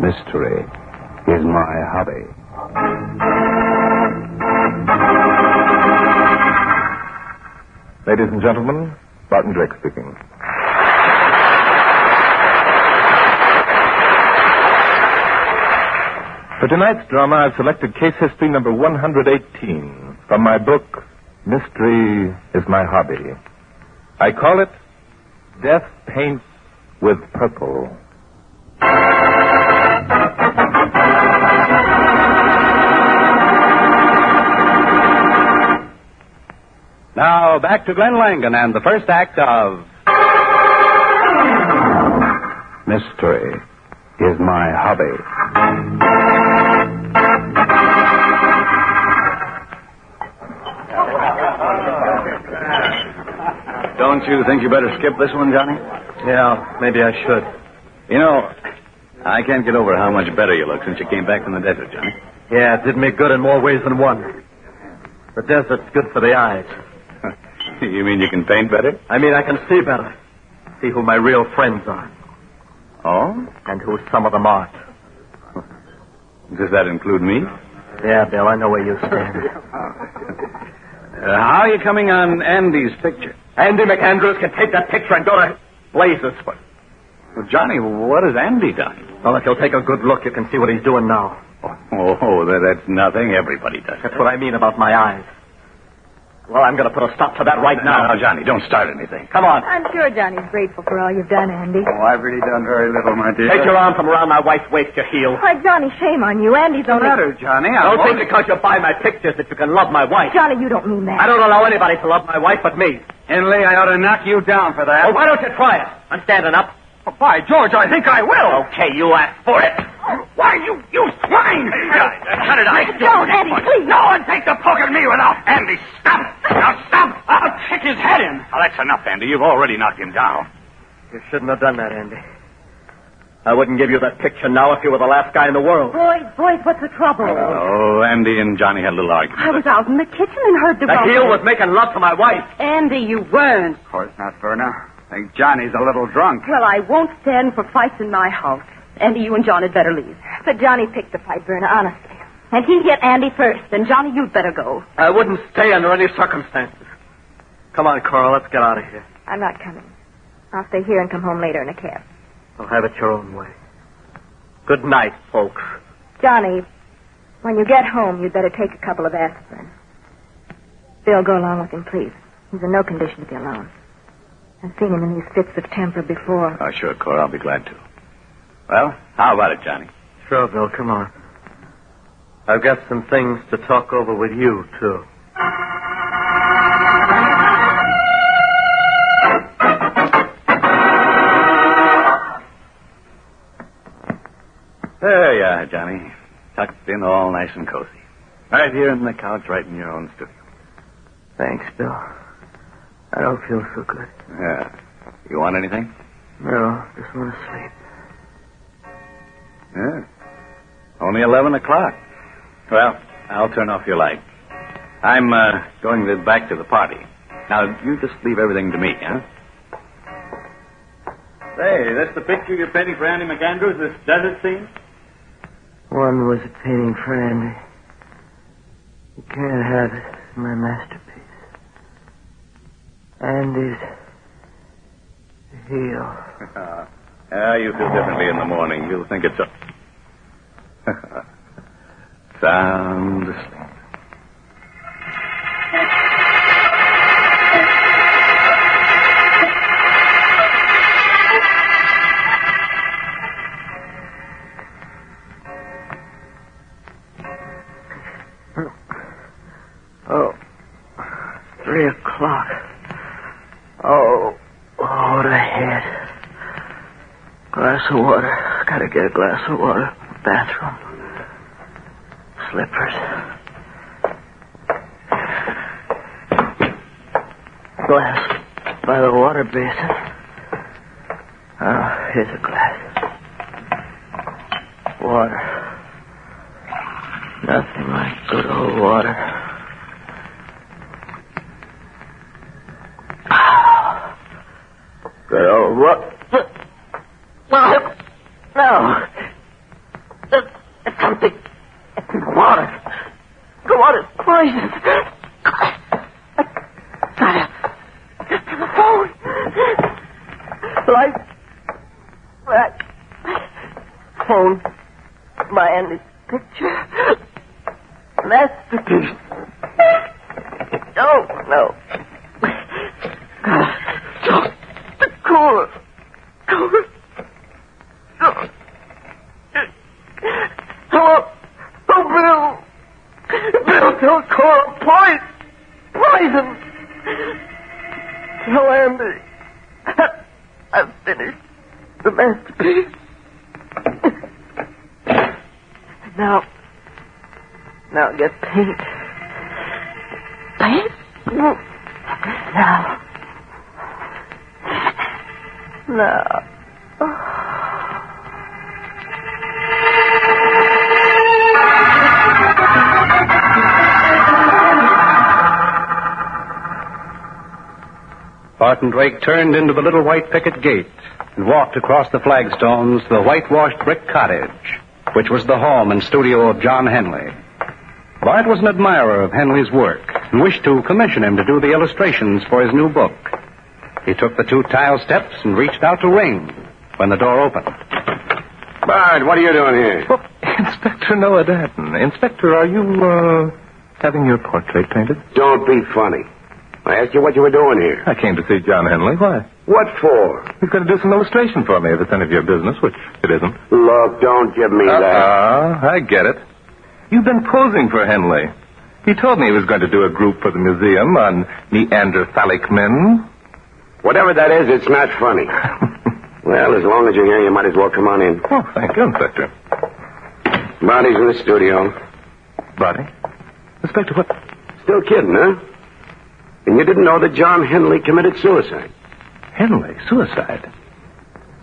Mystery is my hobby. Ladies and gentlemen, Barton Drake speaking. For tonight's drama, I've selected case history number 118 from my book, Mystery is My Hobby. I call it Death Paints with Purple. Now, back to Glenn Langan and the first act of Mystery is my hobby. Don't you think you better skip this one, Johnny? Yeah, maybe I should. You know, I can't get over how much better you look since you came back from the desert, Johnny. Yeah, it did me good in more ways than one. The desert's good for the eyes. You mean you can paint better? I mean I can see better. See who my real friends are. Oh? And who some of them aren't. Does that include me? Yeah, Bill, I know where you stand. How are you coming on Andy's picture? Andy McAndrews can take that picture and go to blazes. Well, Johnny, what has Andy done? Well, if you'll take a good look, you can see what he's doing now. Oh, that's nothing. Everybody does. That's what I mean about my eyes. Well, I'm going to put a stop to that right now. No, Johnny, don't start anything. Come on. I'm sure Johnny's grateful for all you've done, Andy. Oh, I've really done very little, my dear. Take your arm from around my wife's waist, you heel. Why, Johnny, shame on you. Andy's only... What's the matter, Johnny? Don't think because you buy my pictures that you can love my wife. Johnny, you don't mean that. I don't allow anybody to love my wife but me. Henley, I ought to knock you down for that. Well, why don't you try it? I'm standing up. Oh, by George, I think I will. Okay, you asked for it. Why, you swine! Cut it out. Don't, Andy, please. No one takes a poke at me without Andy. Stop! Now stop! I'll kick his head in. Now, that's enough, Andy. You've already knocked him down. You shouldn't have done that, Andy. I wouldn't give you that picture now if you were the last guy in the world. Boys, what's the trouble? Oh, Andy and Johnny had a little argument. I was out in the kitchen and heard the... The heel was making love to my wife. Andy, you weren't. Of course not, Verna. I think Johnny's a little drunk. Well, I won't stand for fights in my house. Andy, you and John had better leave. But Johnny picked the fight, Verna, honestly. And he hit Andy first. And Johnny, you'd better go. I wouldn't stay under any circumstances. Come on, Carl, let's get out of here. I'm not coming. I'll stay here and come home later in a cab. Well, have it your own way. Good night, folks. Johnny, when you get home, you'd better take a couple of aspirin. Bill, go along with him, please. He's in no condition to be alone. I've seen him in these fits of temper before. Oh, sure, Cora. I'll be glad to. Well, how about it, Johnny? Sure, Bill, come on. I've got some things to talk over with you, too. There you are, Johnny. Tucked in all nice and cozy. Right here in the couch, right in your own studio. Thanks, Bill. I don't feel so good. Yeah. You want anything? No, just want to sleep. Yeah. Only 11 o'clock. Well, I'll turn off your light. I'm going back to the party. Now, you just leave everything to me, huh? Say, that's the picture you're painting for Andy McAndrews, this desert scene? One was a painting for Andy. You can't have it. It's my masterpiece. Andy's heel. You feel differently in the morning. You'll think it's a... Sound asleep. Oh, 3 o'clock. Oh, what a head. Glass of water. Gotta get a glass of water. Bathroom. Slippers. Glass by the water basin. Oh, here's a glass. Water. Nothing like good old water. Good old water. No. something. It's in the water. The water's poison. Gotta get to the phone. Light. That phone. My Andy's picture. Masterpiece. No. The cooler. Hello, Bill. Bill, don't call poison. Tell Andy. I've finished the masterpiece. Now get paint. Paint? Now. Barton Drake turned into the little white picket gate and walked across the flagstones to the whitewashed brick cottage, which was the home and studio of John Henley. Bart was an admirer of Henley's work and wished to commission him to do the illustrations for his new book. He took the 2 tile steps and reached out to ring when the door opened. Bart, what are you doing here? Oh, Inspector Noah Danton. Inspector, are you, having your portrait painted? Don't be funny. I asked you what you were doing here. I came to see John Henley. Why? What for? He's going to do some illustration for me if it's any of your business, which it isn't. Look, don't give me that. I get it. You've been posing for Henley. He told me he was going to do a group for the museum on Neanderthalic men. Whatever that is, it's not funny. Well, as long as you're here, you might as well come on in. Oh, thank you, Inspector. Body's in the studio. Body? Inspector, what? Still kidding, huh? And you didn't know that John Henley committed suicide? Henley? Suicide?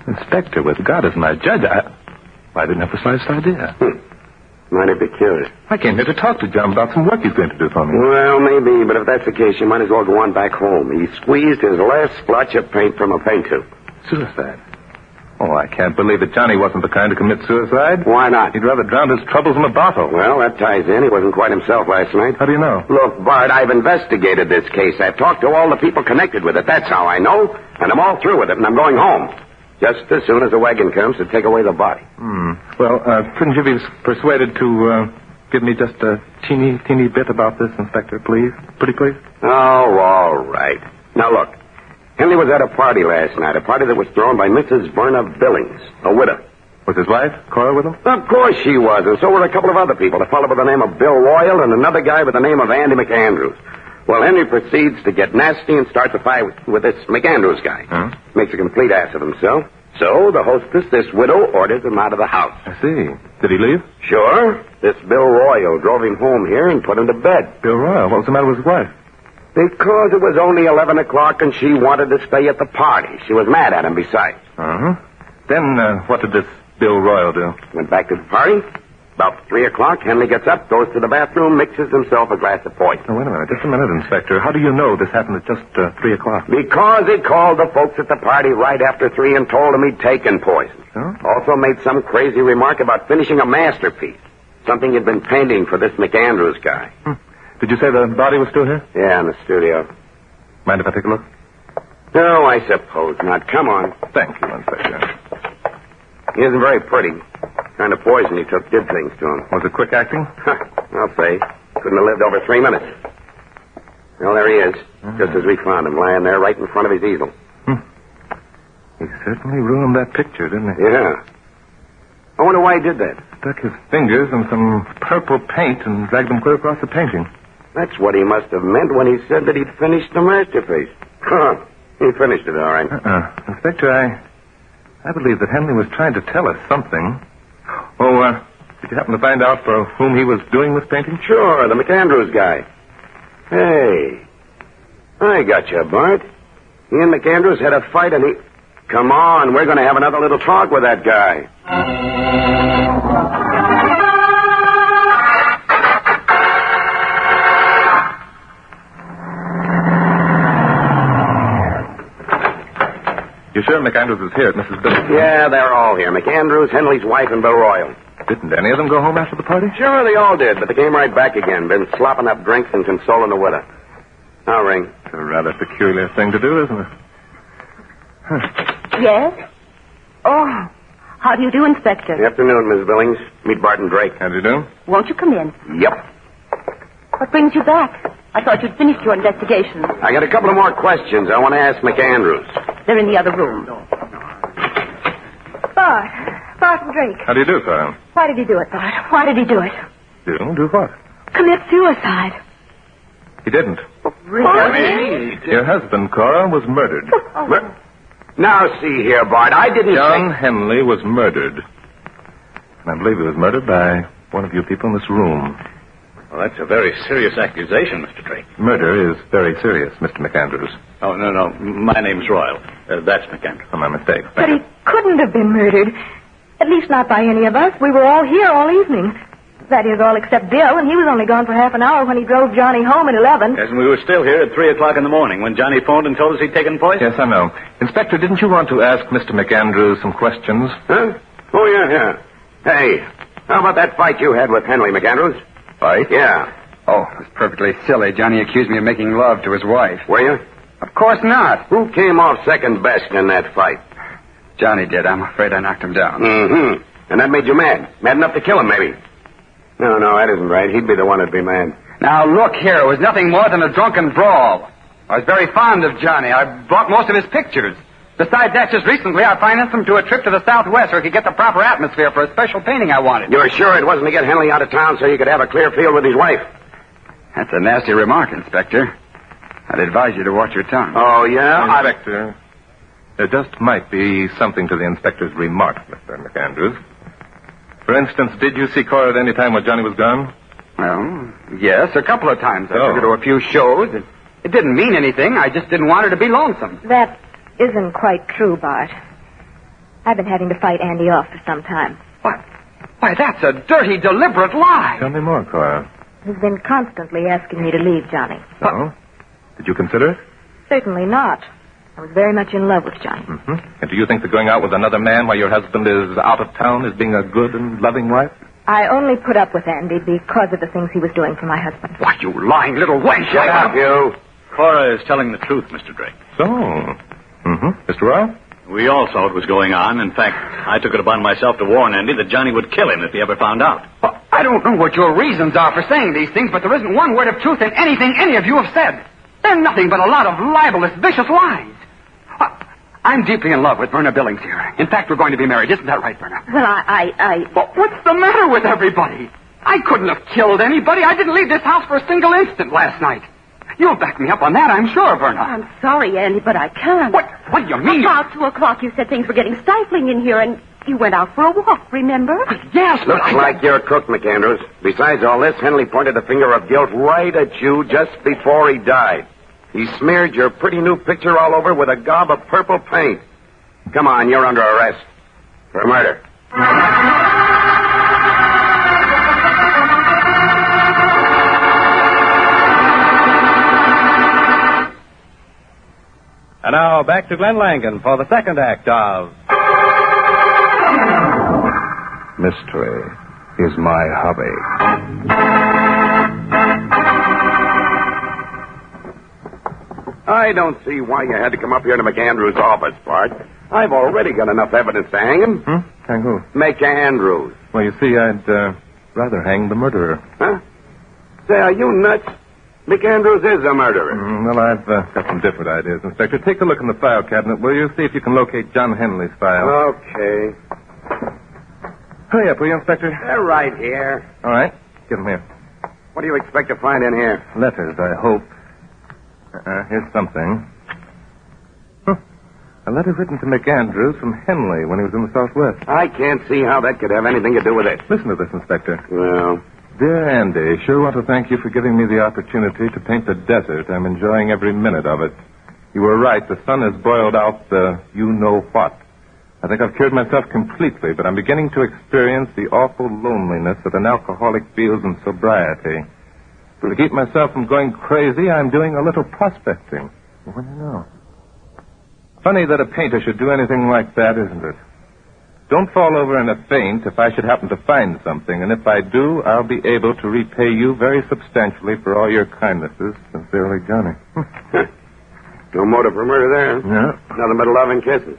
Inspector, with God as my judge, I didn't have the slightest idea. Mighty peculiar. I came here to talk to John about some work he's going to do for me. Well, maybe, but if that's the case, you might as well go on back home. He squeezed his last splotch of paint from a paint tube. Suicide? Oh, I can't believe that Johnny wasn't the kind to commit suicide. Why not? He'd rather drown his troubles in a bottle. Well, that ties in. He wasn't quite himself last night. How do you know? Look, Bart, I've investigated this case. I've talked to all the people connected with it. That's how I know. And I'm all through with it, and I'm going home. Just as soon as the wagon comes to take away the body. Well, couldn't you be persuaded to give me just a teeny bit about this, Inspector, please? Pretty please? Oh, all right. Now, look. Henley was at a party last night, a party that was thrown by Mrs. Verna Billings, a widow. Was his wife, Cora, with him? Of course she was, and so were a couple of other people, a fellow by the name of Bill Royal and another guy by the name of Andy McAndrews. Well, Henry proceeds to get nasty and starts a fight with this McAndrews guy. Huh? Makes a complete ass of himself. So the hostess, this widow, orders him out of the house. I see. Did he leave? Sure. This Bill Royal drove him home here and put him to bed. Bill Royal? What was the matter with his wife? Because it was only 11 o'clock and she wanted to stay at the party. She was mad at him besides. Uh-huh. Then what did this Bill Royal do? Went back to the party. About 3 o'clock, Henley gets up, goes to the bathroom, mixes himself a glass of poison. Oh, wait a minute. Just a minute, Inspector. How do you know this happened at just 3 o'clock? Because he called the folks at the party right after 3 and told them he'd taken poison. Huh? Also made some crazy remark about finishing a masterpiece. Something he'd been painting for this McAndrews guy. Did you say the body was still here? Yeah, in the studio. Mind if I take a look? No, I suppose not. Come on. Thank you, Inspector. He isn't very pretty. Kind of poison he took did things to him. Was it quick acting? I'll say. Couldn't have lived over 3 minutes. Well, there he is. Just as we found him, lying there right in front of his easel. He certainly ruined that picture, didn't he? Yeah. I wonder why he did that. Stuck his fingers in some purple paint and dragged them clear across the painting. That's what he must have meant when he said that he'd finished the masterpiece. He finished it, all right. Inspector, I believe that Henley was trying to tell us something. Oh, did you happen to find out for whom he was doing this painting? Sure, the McAndrews guy. Hey, I got you, Bart. He and McAndrews had a fight and he... Come on, we're going to have another little talk with that guy. You sure McAndrews is here at Mrs. Billings? Yeah, they're all here. McAndrews, Henley's wife, and Bill Royal. Didn't any of them go home after the party? Sure, they all did, but they came right back again. Been slopping up drinks and consoling the widow. Now ring. It's a rather peculiar thing to do, isn't it? Yes? Oh, how do you do, Inspector? Good afternoon, Miss Billings. Meet Barton Drake. How do you do? Won't you come in? Yep. What brings you back? I thought you'd finished your investigation. I got a couple of more questions I want to ask McAndrews. They're in the other room. Barton Drake. How do you do, Cora? Why did he do it, Bart? Why did he do it? Do what? Commit suicide. He didn't. Really? Your husband, Cora, was murdered. Now, see here, Bart. I didn't John Henley was murdered. And I believe he was murdered by one of you people in this room. Well, that's a very serious accusation, Mr. Drake. Murder is very serious, Mr. McAndrews. Oh, no. My name's Royal. That's McAndrews. Oh, my mistake. But he couldn't have been murdered. At least not by any of us. We were all here all evening. That is, all except Bill, and he was only gone for half an hour when he drove Johnny home at 11. Yes, and we were still here at 3 o'clock in the morning when Johnny phoned and told us he'd taken poison. Yes, I know. Inspector, didn't you want to ask Mr. McAndrews some questions? Huh? Oh, yeah. Hey, how about that fight you had with Henley, McAndrews? Fight? Yeah. Oh, it was perfectly silly. Johnny accused me of making love to his wife. Were you? Of course not. Who came off second best in that fight? Johnny did. I'm afraid I knocked him down. Mm-hmm. And that made you mad? Mad enough to kill him, maybe? No, that isn't right. He'd be the one that'd be mad. Now, look here. It was nothing more than a drunken brawl. I was very fond of Johnny. I bought most of his pictures. Besides that, just recently, I financed him to a trip to the Southwest where he could get the proper atmosphere for a special painting I wanted. You're sure it wasn't to get Henley out of town so you could have a clear field with his wife? That's a nasty remark, Inspector. I'd advise you to watch your tongue. Oh, yeah? Inspector, there just might be something to the inspector's remark, Mr. McAndrews. For instance, did you see Cora at any time when Johnny was gone? Well, yes, a couple of times. I Oh. took her to a few shows. It didn't mean anything. I just didn't want her to be lonesome. That isn't quite true, Bart. I've been having to fight Andy off for some time. Why, that's a dirty, deliberate lie. Tell me more, Cora. He's been constantly asking me to leave Johnny. So? Did you consider it? Certainly not. I was very much in love with Johnny. Mm-hmm. And do you think that going out with another man while your husband is out of town is being a good and loving wife? I only put up with Andy because of the things he was doing for my husband. Why, you lying little wench. Shut up, you. Cora is telling the truth, Mr. Drake. So? Mm-hmm. Mr. Royal? We all saw what was going on. In fact, I took it upon myself to warn Andy that Johnny would kill him if he ever found out. Well, I don't know what your reasons are for saying these things, but there isn't one word of truth in anything any of you have said. They're nothing but a lot of libelous, vicious lies. I'm deeply in love with Verna Billings here. In fact, we're going to be married. Isn't that right, Verna? Well, I... Well, what's the matter with everybody? I couldn't have killed anybody. I didn't leave this house for a single instant last night. You'll back me up on that, I'm sure, Verna. I'm sorry, Andy, but I can't. What do you mean? About 2 o'clock, you said things were getting stifling in here, and you went out for a walk, remember? Yes, but Looks like you're cooked, McAndrews. Besides all this, Henley pointed the finger of guilt right at you just before he died. He smeared your pretty new picture all over with a gob of purple paint. Come on, you're under arrest for murder. And now back to Glenn Langan for the second act of Mystery is my hobby. I don't see why you had to come up here to McAndrews' office, Bart. I've already got enough evidence to hang him. Hang who? McAndrews. Well, you see, I'd rather hang the murderer. Huh? Say, are you nuts? McAndrews is a murderer. Well, I've got some different ideas, Inspector. Take a look in the file cabinet, will you? See if you can locate John Henley's file. Okay. Hurry up, will you, Inspector? They're right here. All right. Give them here. What do you expect to find in here? Letters, I hope. Here's something. A letter written to McAndrews from Henley when he was in the Southwest. I can't see how that could have anything to do with it. Listen to this, Inspector. Well, Dear Andy, sure want to thank you for giving me the opportunity to paint the desert. I'm enjoying every minute of it. You were right. The sun has boiled out the you-know-what. I think I've cured myself completely, but I'm beginning to experience the awful loneliness that an alcoholic feels in sobriety. To keep myself from going crazy, I'm doing a little prospecting. What do you know? Funny that a painter should do anything like that, isn't it? Don't fall over in a faint if I should happen to find something, and if I do, I'll be able to repay you very substantially for all your kindnesses. Sincerely, Johnny. No motive for murder there. No. Nothing but love and kisses.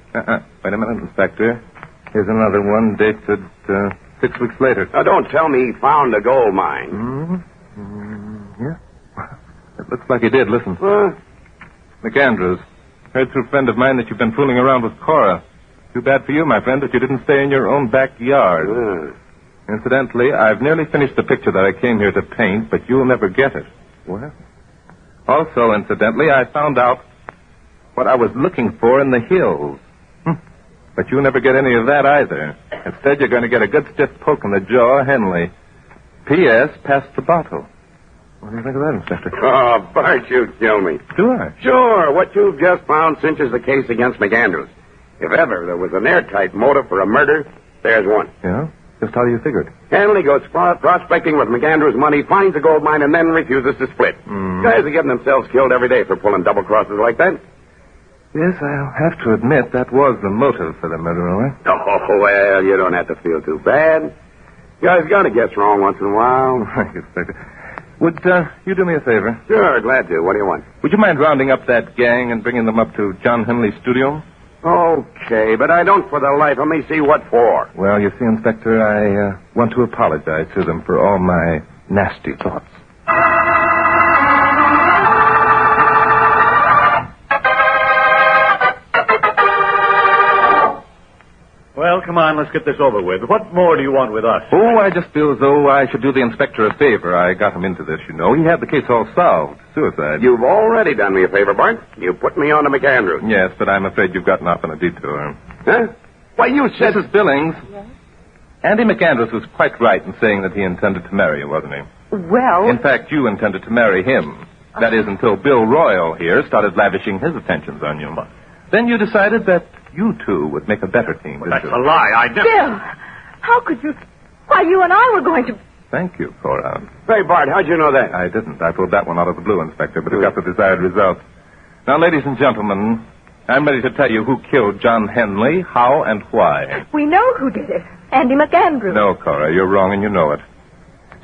Wait a minute, Inspector. Here's another one dated 6 weeks later. Now, don't tell me he found a gold mine. Yeah. It looks like he did. Listen. McAndrews. Heard through a friend of mine that you've been fooling around with Cora. Too bad for you, my friend, that you didn't stay in your own backyard. Incidentally, I've nearly finished the picture that I came here to paint, but you'll never get it. What? Also, incidentally, I found out what I was looking for in the hills. But you'll never get any of that either. Instead, you're going to get a good stiff poke in the jaw, Henley. P.S. Pass the bottle. What do you think of that, Inspector? Oh, Bart, you kill me. Do I? Sure. What you've just found cinches the case against McAndrews. If ever there was an airtight motive for a murder, there's one. Yeah? Just how do you figure it? Henley goes prospecting with McAndrews' money, finds a gold mine, and then refuses to split. Guys are getting themselves killed every day for pulling double crosses like that. Yes, I'll have to admit that was the motive for the murder, all right? Oh, well, you don't have to feel too bad. Guys got to guess wrong once in a while. Thank you, Inspector. Would you do me a favor? Sure, glad to. What do you want? Would you mind rounding up that gang and bringing them up to John Henley's studio? Okay, but I don't for the life of me see what for. Well, you see, Inspector, I want to apologize to them for all my nasty thoughts. Well, come on, let's get this over with. What more do you want with us? Oh, I just feel as though I should do the inspector a favor. I got him into this, you know. He had the case all solved. Suicide. You've already done me a favor, Bart. You put me on to McAndrews. Yes, but I'm afraid you've gotten off on a detour. Huh? Why, you said... Mrs. Billings. Yes? Andy McAndrews was quite right in saying that he intended to marry you, wasn't he? Well... In fact, you intended to marry him. That is, until Bill Royal here started lavishing his attentions on you. Then you decided that you two would make a better team. Well, that's a lie. I never... Bill, how could you... Why, you and I were going to... Thank you, Cora. Say, Bart, how'd you know that? I didn't. I pulled that one out of the blue, Inspector, but it got the desired result. Now, ladies and gentlemen, I'm ready to tell you who killed John Henley, how, and why. We know who did it. Andy McAndrews. No, Cora, you're wrong, and you know it.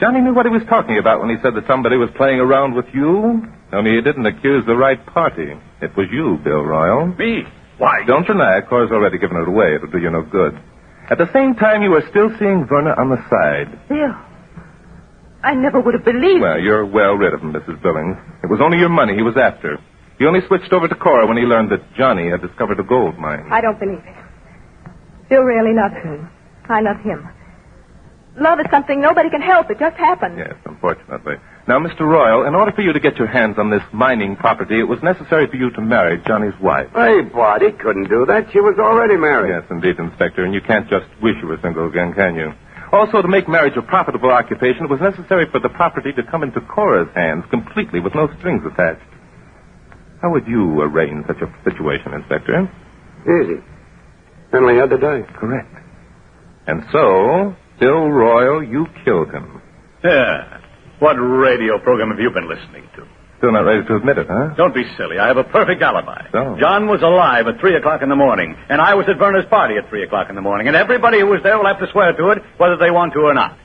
Johnny knew what he was talking about when he said that somebody was playing around with you. Only he didn't accuse the right party. It was you, Bill Royal. Me? Why? Don't deny it. Cora's already given it away. It'll do you no good. At the same time, you were still seeing Verna on the side. Bill, I never would have believed... Well, you're well rid of him, Mrs. Billings. It was only your money he was after. He only switched over to Cora when he learned that Johnny had discovered a gold mine. I don't believe it. Bill really loves me. I love him. Love is something nobody can help. It just happens. Yes, unfortunately. Now, Mr. Royal, in order for you to get your hands on this mining property, it was necessary for you to marry Johnny's wife. Hey, Bart, he couldn't do that. She was already married. Yes, indeed, Inspector, and you can't just wish you were single again, can you? Also, to make marriage a profitable occupation, it was necessary for the property to come into Cora's hands completely with no strings attached. How would you arrange such a situation, Inspector? Easy. Henley had to die. Correct. And so, Bill Royal, you killed him. Yeah. What radio program have you been listening to? Still not ready to admit it, huh? Don't be silly. I have a perfect alibi. So? John was alive at 3 o'clock in the morning, and I was at Verna's party at 3 o'clock in the morning, and everybody who was there will have to swear to it, whether they want to or not.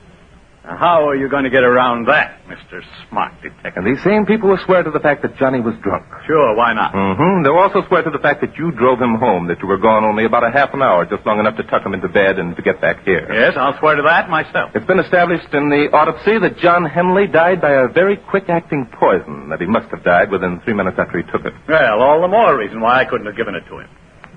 Now, how are you going to get around that, Mr. Smart Detective? And these same people will swear to the fact that Johnny was drunk. Sure, why not? Mm-hmm. They'll also swear to the fact that you drove him home, that you were gone only about a half an hour, just long enough to tuck him into bed and to get back here. Yes, I'll swear to that myself. It's been established in the autopsy that John Henley died by a very quick-acting poison, that he must have died within 3 minutes after he took it. Well, all the more reason why I couldn't have given it to him.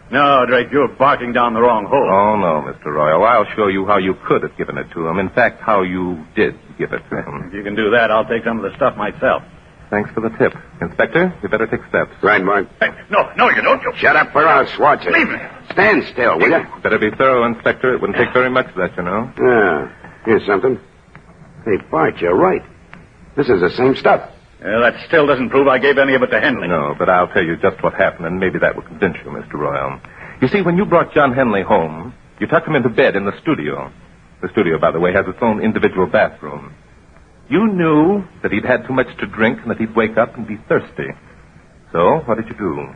No, Drake, you're barking down the wrong hole. Oh, no, Mr. Royal. I'll show you how you could have given it to him. In fact, how you did give it to him. If you can do that, I'll take some of the stuff myself. Thanks for the tip. Inspector, you better take steps. Right, Mark. Hey, no, you don't. Shut up or I'll swat you. Leave me. Stand still, will you? Better be thorough, Inspector. It wouldn't take very much of that, you know. Yeah. Here's something. Hey, Bart, you're right. This is the same stuff. That still doesn't prove I gave any of it to Henley. No, but I'll tell you just what happened, and maybe that will convince you, Mr. Royal. You see, when you brought John Henley home, you tucked him into bed in the studio. The studio, by the way, has its own individual bathroom. You knew that he'd had too much to drink and that he'd wake up and be thirsty. So, what did you do?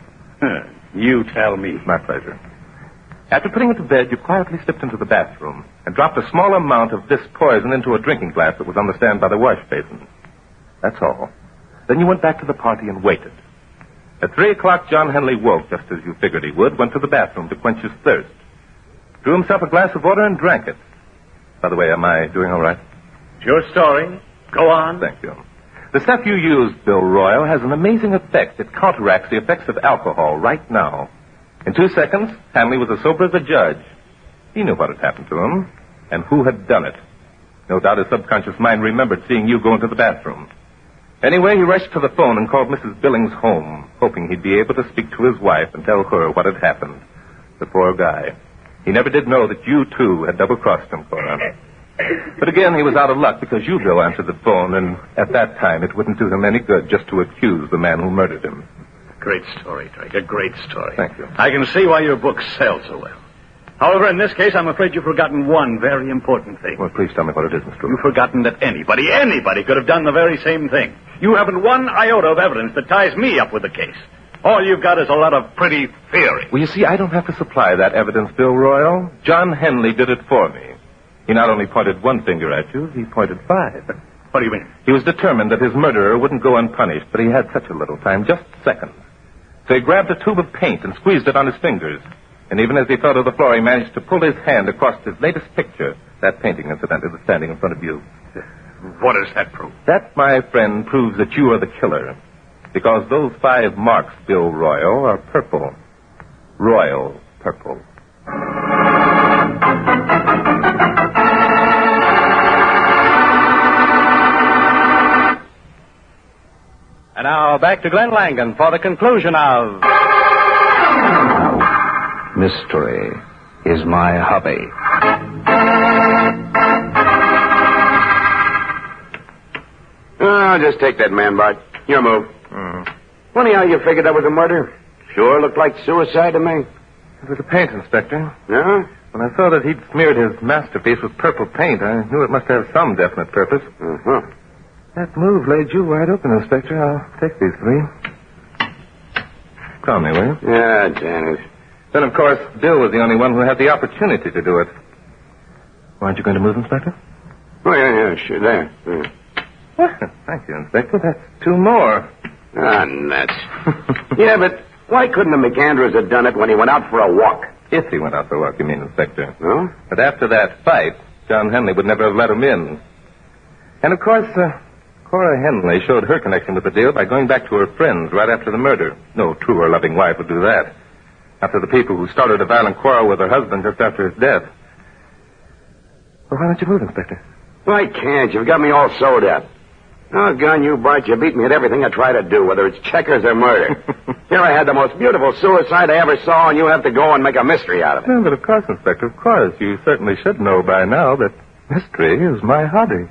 You tell me. My pleasure. After putting it to bed, you quietly slipped into the bathroom and dropped a small amount of this poison into a drinking glass that was on the stand by the wash basin. That's all. Then you went back to the party and waited. At 3 o'clock, John Henley woke, just as you figured he would, went to the bathroom to quench his thirst. Drew himself a glass of water and drank it. By the way, am I doing all right? It's your story. Go on. Thank you. The stuff you used, Bill Royal, has an amazing effect. It counteracts the effects of alcohol right now. In 2 seconds, Hanley was as sober as a judge. He knew what had happened to him and who had done it. No doubt his subconscious mind remembered seeing you go into the bathroom. Anyway, he rushed to the phone and called Mrs. Billings home, hoping he'd be able to speak to his wife and tell her what had happened. The poor guy. He never did know that you, too, had double-crossed him, Cora. But again, he was out of luck because you, Bill, answered the phone, and at that time it wouldn't do him any good just to accuse the man who murdered him. Great story, Drake. A great story. Thank you. I can see why your books sell so well. However, in this case, I'm afraid you've forgotten one very important thing. Well, please tell me what it is, Mr. You've forgotten that anybody could have done the very same thing. You haven't one iota of evidence that ties me up with the case. All you've got is a lot of pretty theory. Well, you see, I don't have to supply that evidence, Bill Royal. John Henley did it for me. He not only pointed one finger at you, he pointed 5. What do you mean? He was determined that his murderer wouldn't go unpunished, but he had such a little time, just seconds. So he grabbed a tube of paint and squeezed it on his fingers. And even as he fell to the floor, he managed to pull his hand across his latest picture, that painting, incidentally, that's standing in front of you. What does that prove? That, my friend, proves that you are the killer. Because those 5 marks, Bill Royal, are purple. Royal purple. And now back to Glenn Langan for the conclusion of Mystery is My Hobby. Oh, just take that man, Bart. Your move. Funny how you figured that was a murder. Sure looked like suicide to me. It was a paint, Inspector. Yeah? When I saw that he'd smeared his masterpiece with purple paint, I knew it must have some definite purpose. Uh-huh. That move laid you wide open, Inspector. I'll take these 3. Call me, will you? Yeah, Janet. Then, of course, Bill was the only one who had the opportunity to do it. Aren't you going to move, Inspector? Oh, yeah, sure, there. Yeah. Well, thank you, Inspector. That's 2 more. Ah, nuts. Yeah, but why couldn't the McAndrews have done it when he went out for a walk? If he went out for a walk, you mean, Inspector. No? But after that fight, John Henley would never have let him in. And, of course, Cora Henley showed her connection with the deal by going back to her friends right after the murder. No true or loving wife would do that. After the people who started a violent quarrel with her husband just after his death. Well, why don't you move, Inspector? Why can't? You've got me all sewed up. Oh, gun you, Bart, you beat me at everything I try to do, whether it's checkers or murder. Here I had the most beautiful suicide I ever saw, and you have to go and make a mystery out of it. No, but of course, Inspector, of course. You certainly should know by now that mystery is my hobby.